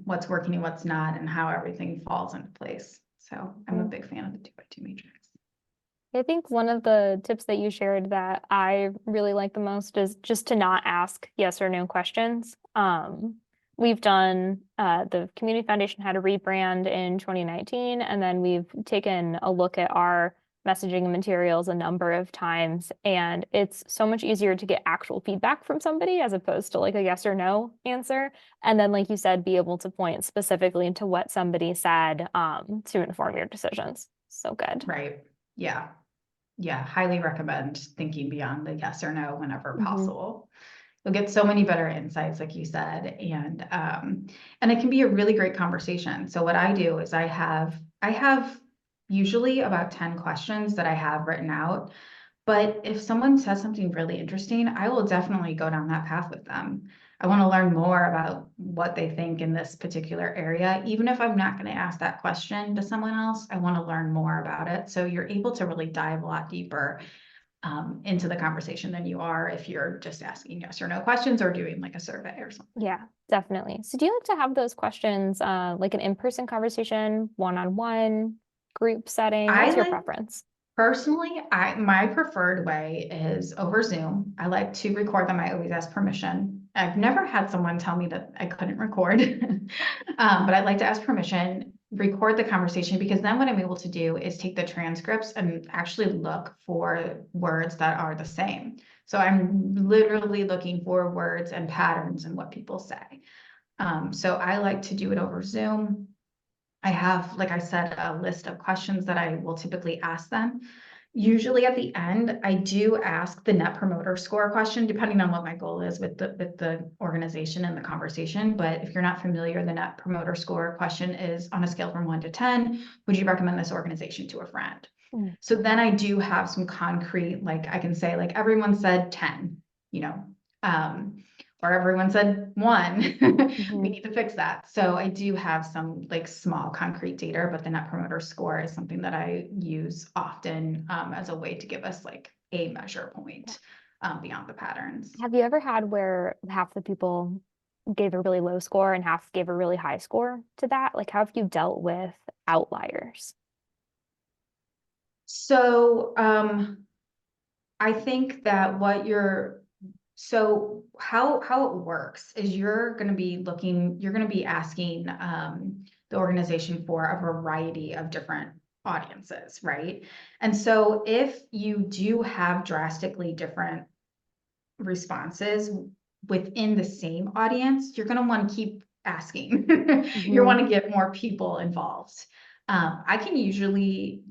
what's working and what's not and how everything falls into place. So I'm a big fan of the 2x2 matrix. I think one of the tips that you shared that I really like the most is just to not ask yes or no questions. We've done the Community Foundation had a rebrand in 2019, and then we've taken a look at our messaging materials a number of times, and it's so much easier to get actual feedback from somebody as opposed to like a yes or no answer. And then, like you said, be able to point specifically into what somebody said to inform your decisions. So good. Right. Yeah. Yeah. Highly recommend thinking beyond the yes or no whenever Hmm. possible. You'll get so many better insights, like you said, and it can be a really great conversation. So what I do is I have usually about 10 questions that I have written out. But if someone says something really interesting, I will definitely go down that path with them. I want to learn more about what they think in this particular area. Even if I'm not going to ask that question to someone else, I want to learn more about it. So you're able to really dive a lot deeper into the conversation than you are if you're just asking yes or no questions or doing like a survey or something. Yeah, definitely. So do you like to have those questions like an in-person conversation, one-on-one, group setting? I What's your like preference? Personally, my preferred way is over Zoom. I like to record them. I always ask permission. I've never had someone tell me that I couldn't record, but I'd like to ask permission, record the conversation, because then what I'm able to do is take the transcripts and actually look for words that are the same. So I'm literally looking for words and patterns in what people say. So I like to do it over Zoom. I have, like I said, a list of questions that I will typically ask them. Usually at the end, I do ask the net promoter score question, depending on what my goal is with the organization and the conversation. But if you're not familiar, the net promoter score question is on a scale from 1 to 10, would you recommend this organization to a friend? Mm. So then I do have some concrete, like I can say, like everyone said 10, you know, um, or everyone said 1. We Mhm. need to fix that. So I do have some like small concrete data, but the net promoter score is something that I use often as a way to give us like a measure point beyond the patterns. Have you ever had where half the people gave a really low score and half gave a really high score to that? Like, how have you dealt with outliers? So I think that how it works is you're gonna be asking the organization for a variety of different audiences, right? And so if you do have drastically different responses within the same audience, you're gonna want to keep asking. You Hmm. want to get more people involved. I can usually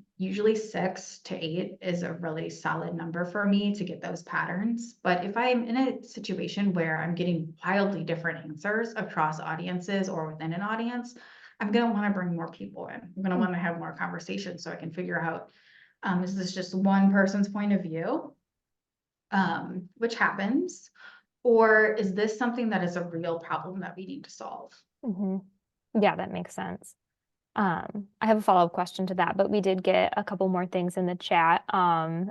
6 to 8 is a really solid number for me to get those patterns. But if I'm in a situation where I'm getting wildly different answers across audiences or within an audience, I'm gonna want to bring more people in. I'm gonna want to have more conversations so I can figure out, is this just one person's point of view? Which happens, or is this something that is a real problem that we need to solve? Hmm. Yeah, that makes sense. I have a follow-up question to that, but we did get a couple more things in the chat.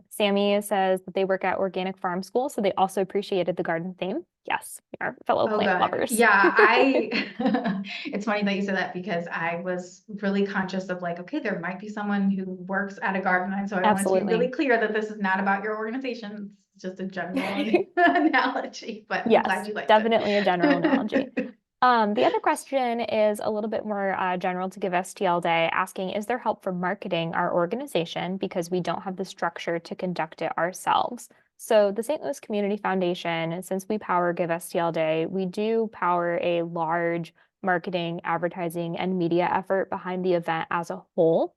Sammy says that they work at Organic Farm School, so they also appreciated the garden theme. Yes, we are fellow Oh, plant good. lovers. Yeah, it's funny that you said that because I was really conscious of like, okay, there might be someone who works at a garden. And so I wanted to be really Absolutely. clear that this is not about your organization. It's just a general analogy, but I'm Yes, glad you liked definitely a general analogy. it. The other question is a little bit more general to Give STL Day, asking, is there help for marketing our organization because we don't have the structure to conduct it ourselves? So the St. Louis Community Foundation, since we power Give STL Day, we do power a large marketing, advertising, and media effort behind the event as a whole,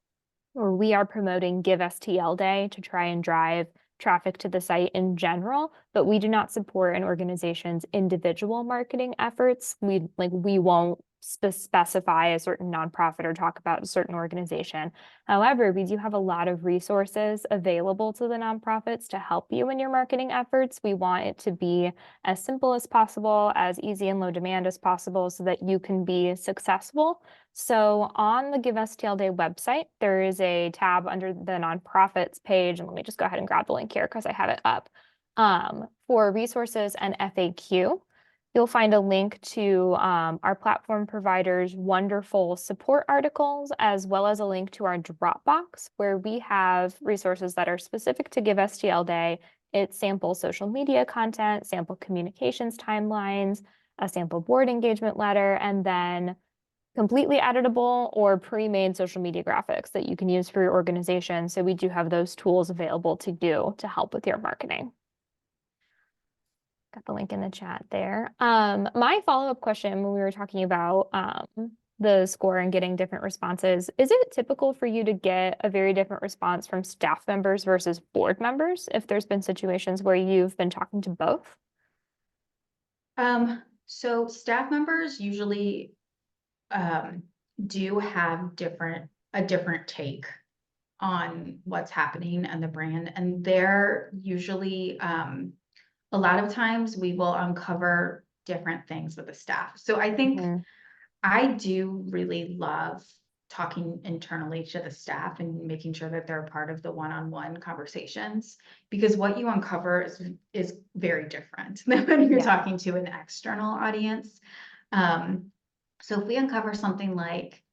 or we are promoting Give STL Day to try and drive traffic to the site in general, but we do not support an organization's individual marketing efforts. We won't specify a certain nonprofit or talk about a certain organization. However, we do have a lot of resources available to the nonprofits to help you in your marketing efforts. We want it to be as simple as possible, as easy and low demand as possible, so that you can be successful. So on the Give STL Day website, there is a tab under the nonprofits page. And let me just go ahead and grab the link here because I have it up for resources and FAQ. You'll find a link to our platform provider's wonderful support articles, as well as a link to our Dropbox, where we have resources that are specific to Give STL Day. It's sample social media content, sample communications timelines, a sample board engagement letter, and then completely editable or pre-made social media graphics that you can use for your organization. So we do have those tools available to you to help with your marketing. Got the link in the chat there. My follow-up question when we were talking about the score and getting different responses, is it typical for you to get a very different response from staff members versus board members if there's been situations where you've been talking to both? So staff members usually do have a different take on what's happening and the brand, and they're usually a lot of times we will uncover different things with the staff. So I think I do really love talking internally to the staff and making sure that they're part of the one-on-one conversations, because what you uncover is very different than when you're talking to an external audience. So if we uncover something like,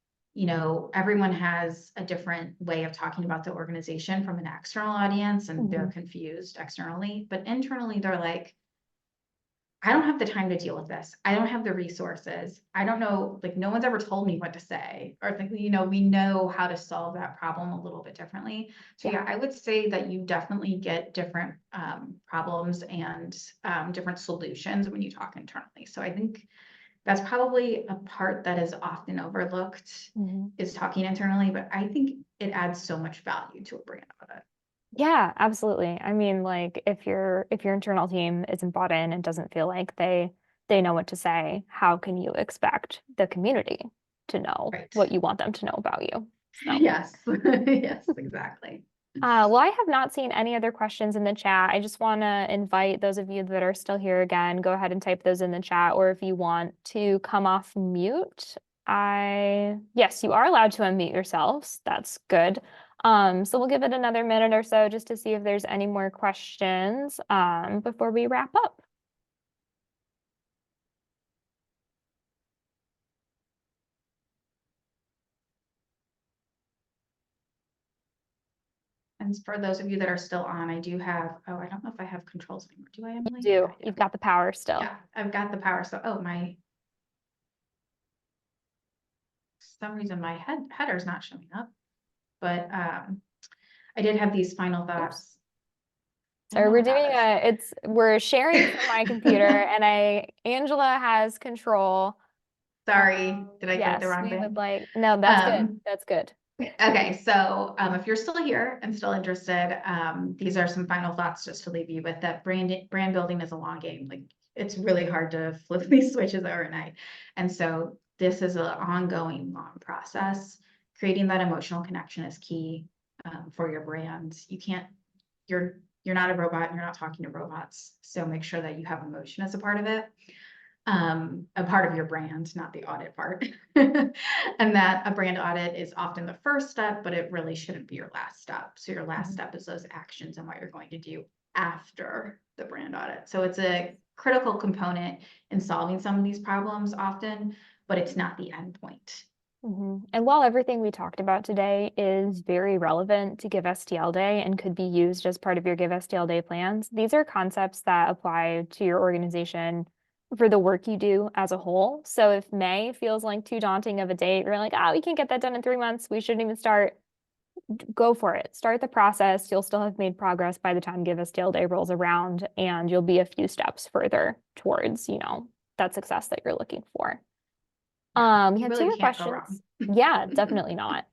everyone has a different way of talking about the organization from an external audience, and they're confused externally, but internally they're like, I don't have the time to deal with this. I don't have the resources. I don't know, like, no one's ever told me what to say, or we know how to solve that problem a little bit differently. So yeah, I would say that you definitely get different problems and different solutions when you talk internally. So I think that's probably a part that is often overlooked, is talking internally, but I think it adds so much value to a brand audit. Yeah, absolutely. I mean, like if your internal team isn't bought in and doesn't feel like they know what to say, how can you expect the community to know what you want them to know about you? So. Yes, yes, exactly. Well, I have not seen any other questions in the chat. I just want to invite those of you that are still here again, go ahead and type those in the chat, or if you want to come off mute, yes, you are allowed to unmute yourselves. That's good. So we'll give it another minute or so just to see if there's any more questions before we wrap up. And for those of you that are still on, I do have, I don't know if I have controls anymore. Do I, Emily? You do. You've got the power still. Yeah, I've got the power. So, some reason my header's not showing up, but I did have these final thoughts. So we're sharing from my computer, and Angela has control. Sorry, did I click the wrong thing? No, that's good. That's good. Okay, so if you're still here and still interested, these are some final thoughts just to leave you with. That brand building is a long game. Like, it's really hard to flip these switches overnight. And so this is an ongoing long process. Creating that emotional connection is key for your brand. You're not a robot, you're not talking to robots. So make sure that you have emotion as a part of it. A part of your brand, not the audit part. And that a brand audit is often the first step, but it really shouldn't be your last step. So your last step is those actions and what you're going to do after the brand audit. So it's a critical component in solving some of these problems often, but it's not the end point. And while everything we talked about today is very relevant to Give STL Day and could be used as part of your Give STL Day plans, these are concepts that apply to your organization for the work you do as a whole. So if May feels like too daunting of a date, you're like, we can't get that done in 3 months, we shouldn't even start, go for it. Start the process. You'll still have made progress by the time Give STL Day rolls around, and you'll be a few steps further towards, that success that you're looking for. We had really 2 more questions. Yeah, definitely not.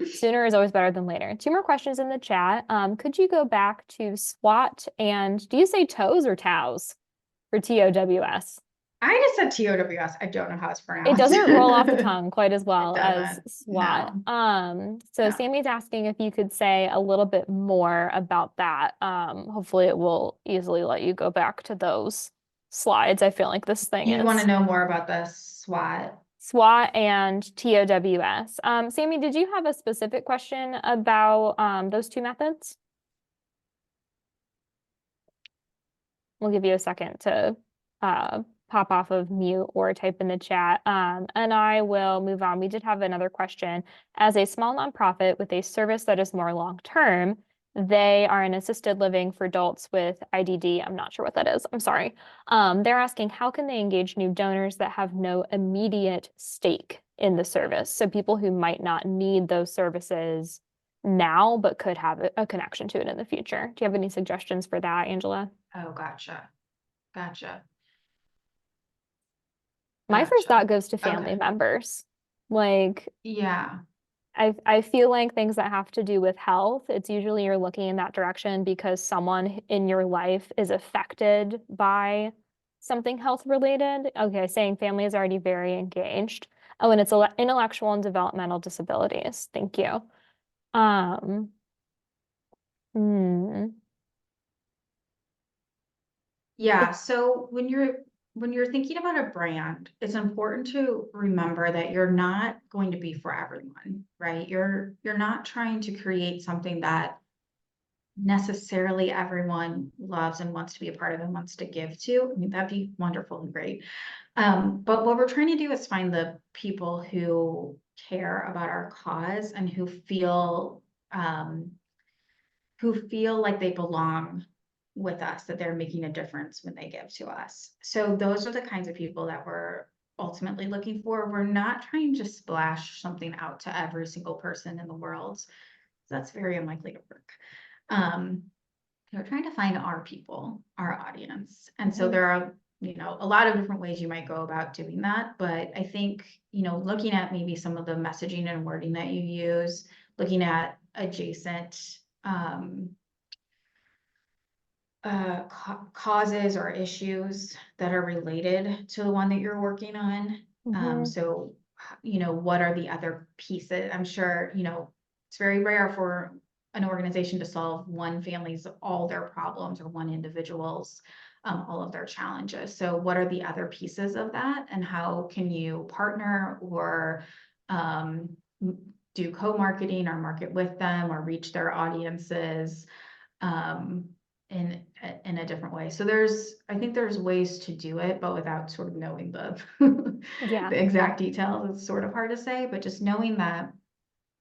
Sooner is always better than later. 2 more questions in the chat. Could you go back to SWOT, and do you say toes or TOWS for TOWS? I just said TOWS. I don't know how it's pronounced. It doesn't roll off the tongue quite as well as SWOT. No. So Sammy's asking if you could say a little bit more about that. Hopefully it will easily let you go back to those slides. I feel like this thing You want to know more about the SWOT? SWOT and TOWS. Sammy, did you have a specific question about those 2 methods? We'll give you a second to pop off of mute or type in the chat. And I will move on. We did have another question. As a small nonprofit with a service that is more long-term, they are an assisted living for adults with IDD. I'm not sure what that is. I'm sorry. They're asking, how can they engage new donors that have no immediate stake in the service? So people who might not need those services now, but could have a connection to it in the future. Do you have any suggestions for that, Angela? Oh, gotcha. Gotcha. My first thought Gotcha. goes to family Okay. members. Like, Yeah. I feel like things that have to do with health, it's usually you're looking in that direction because someone in your life is affected by something health related. Okay, saying family is already very engaged. Oh, and it's intellectual and developmental disabilities. Thank you. Um, hmm, Yeah. So when you're thinking about a brand, it's important to remember that you're not going to be for everyone, right? You're not trying to create something that necessarily everyone loves and wants to be a part of and wants to give to. I mean, that'd be wonderful and great. But what we're trying to do is find the people who care about our cause and who feel like they belong with us, that they're making a difference when they give to us. So those are the kinds of people that we're ultimately looking for. We're not trying to splash something out to every single person in the world. That's very unlikely to work. Um, we're trying to find our people, our audience. And so mhm, there are, a lot of different ways you might go about doing that. But I think, looking at maybe some of the messaging and wording that you use, looking at adjacent causes or issues that are related to the one that you're working on. mhm. So, what are the other pieces? I'm sure, it's very rare for an organization to solve one family's all their problems or one individual's all of their challenges. So what are the other pieces of that, and how can you partner or um, do co-marketing or market with them or reach their audiences? Um, in a different way. So I think there's ways to do it, but without sort of knowing the Yeah. the exact details. It's sort of hard to say, but just knowing that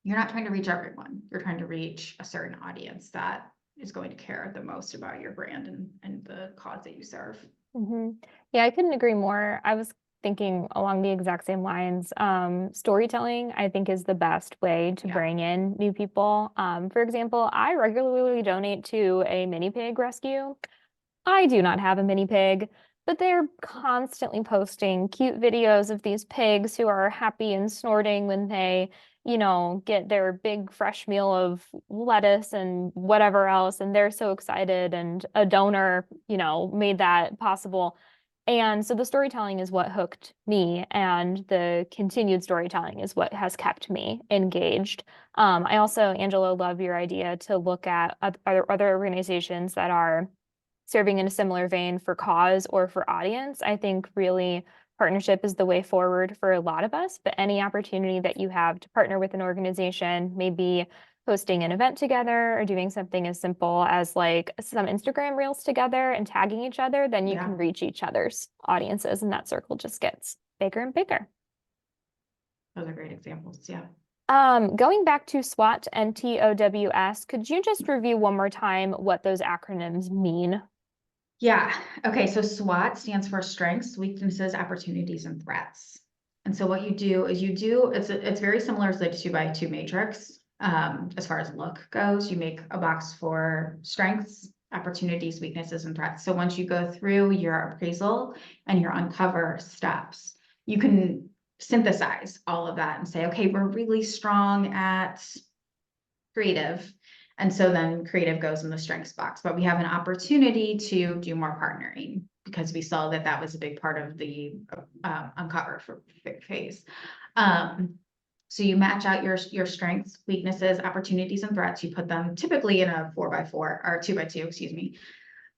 you're not trying to reach everyone. You're trying to reach a certain audience that is going to care the most about your brand and the cause that you serve. Yeah, I couldn't agree more. I was thinking along the exact same lines. Storytelling, I think, is the best way to Yeah. bring in new people. For example, I regularly donate to a mini pig rescue. I do not have a mini pig, but they're constantly posting cute videos of these pigs who are happy and snorting when they, get their big fresh meal of lettuce and whatever else. And they're so excited. And a donor, made that possible. And so the storytelling is what hooked me, and the continued storytelling is what has kept me engaged. I also, Angela, love your idea to look at other organizations that are serving in a similar vein for cause or for audience. I think really partnership is the way forward for a lot of us, but any opportunity that you have to partner with an organization, maybe hosting an event together or doing something as simple as like some Instagram reels together and tagging each other, then you can Yeah. reach each other's audiences and that circle just gets bigger and bigger. Those are great examples. Yeah. Going back to SWOT and TOWS, could you just review one more time what those acronyms mean? Yeah. Okay. So SWOT stands for strengths, weaknesses, opportunities, and threats. And so what you do is it's very similar to the 2x2 matrix. As far as look goes, you make a box for strengths, opportunities, weaknesses, and threats. So once you go through your appraisal and your uncover steps, you can synthesize all of that and say, okay, we're really strong at creative. And so then creative goes in the strengths box, but we have an opportunity to do more partnering because we saw that that was a big part of the uncover phase. Um, so you match out your strengths, weaknesses, opportunities, and threats. You put them typically in a 4x4 or 2x2, excuse me.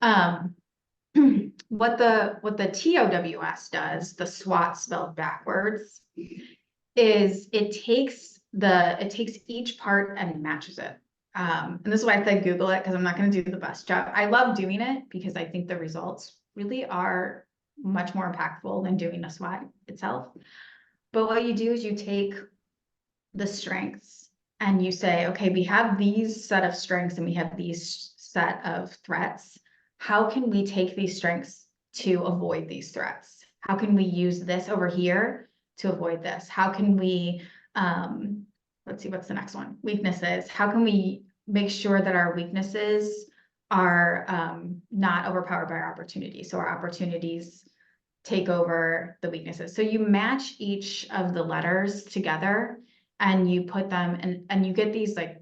Um, what the TOWS does, the SWOT spelled backwards, is it takes each part and matches it. And this is why I said Google it, because I'm not going to do the best job. I love doing it because I think the results really are much more impactful than doing a SWOT itself. But what you do is you take the strengths and you say, okay, we have these set of strengths and we have these set of threats. How can we take these strengths to avoid these threats? How can we use this over here to avoid this? How can we, let's see, what's the next one? Weaknesses. How can we make sure that our weaknesses are not overpowered by our opportunities? So our opportunities take over the weaknesses. So you match each of the letters together and you put them and you get these like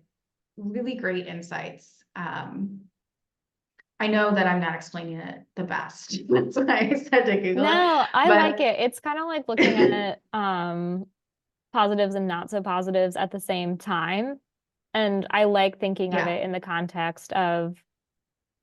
really great insights. I know that I'm not explaining it the best. That's why I said to Google it. No, I like But it. It's kind of like looking at positives and not so positives at the same time. And I like thinking of yeah, it in the context of,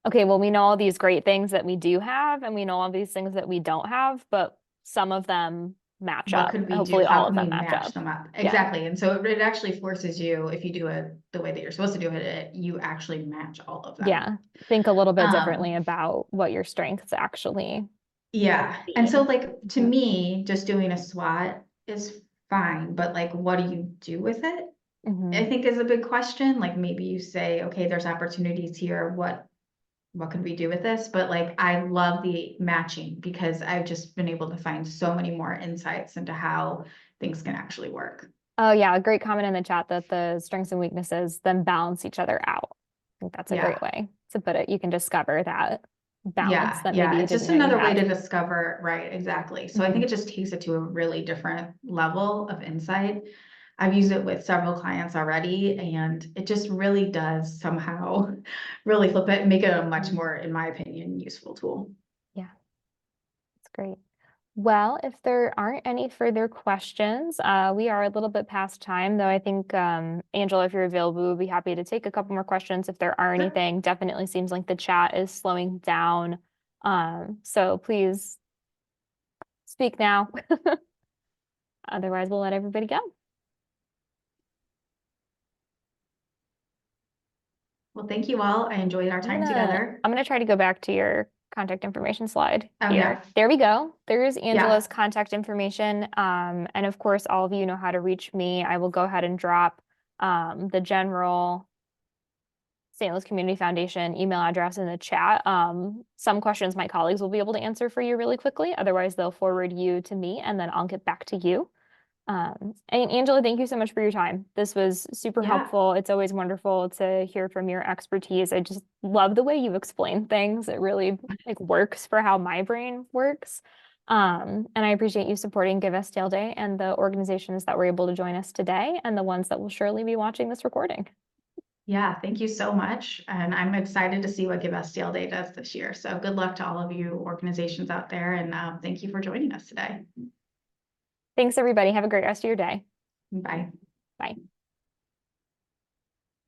okay, well, we know all these great things that we do have, and we know all these things that we don't have, but some of them match what up. could we do? Hopefully How all of can we them match match up. them up? Yeah. Exactly. And so it actually forces you, if you do it the way that you're supposed to do it, you actually match all of them. Yeah. Think a little bit differently Um, about what your strengths actually Yeah, and so be. like to me, just doing a SWOT is fine, but like what do you do with it? Hmm. I think is a big question. Like maybe you say, okay, there's opportunities here. What could we do with this? But like I love the matching because I've just been able to find so many more insights into how things can actually work. Oh, yeah. A great comment in the chat that the strengths and weaknesses then balance each other out. I think that's a great Yeah. way to put it. You can discover that balance Yeah, that maybe yeah, you it's didn't just know you another way had. to discover, right, exactly. So I Hmm. think it just takes it to a really different level of insight. I've used it with several clients already, and it just really does somehow really flip it and make it a much more, in my opinion, useful tool. Yeah, that's great. Well, if there aren't any further questions, we are a little bit past time, though I think, Angela, if you're available, we'd be happy to take a couple more questions if there are Sure. anything. Definitely seems like the chat is slowing down. So please speak now. Otherwise, we'll let everybody go. Well, thank you all. I enjoyed our I'm time gonna together. I'm gonna try to go back to your contact information slide Oh, here. yeah. There we go. There's Yeah. Angela's contact information. And of course, all of you know how to reach me. I will go ahead and drop the general St. Louis Community Foundation email address in the chat. Some questions my colleagues will be able to answer for you really quickly. Otherwise, they'll forward you to me and then I'll get back to you. And Angela, thank you so much for your time. This was super Yeah. helpful. It's always wonderful to hear from your expertise. I just love the way you explain things. It really like works for how my brain works. And I appreciate you supporting Give STL Day and the organizations that were able to join us today and the ones that will surely be watching this recording. Yeah. Thank you so much. And I'm excited to see what Give STL Day does this year. So good luck to all of you organizations out there. And thank you for joining us today. Thanks, everybody. Have a great rest of your day. Bye. Bye.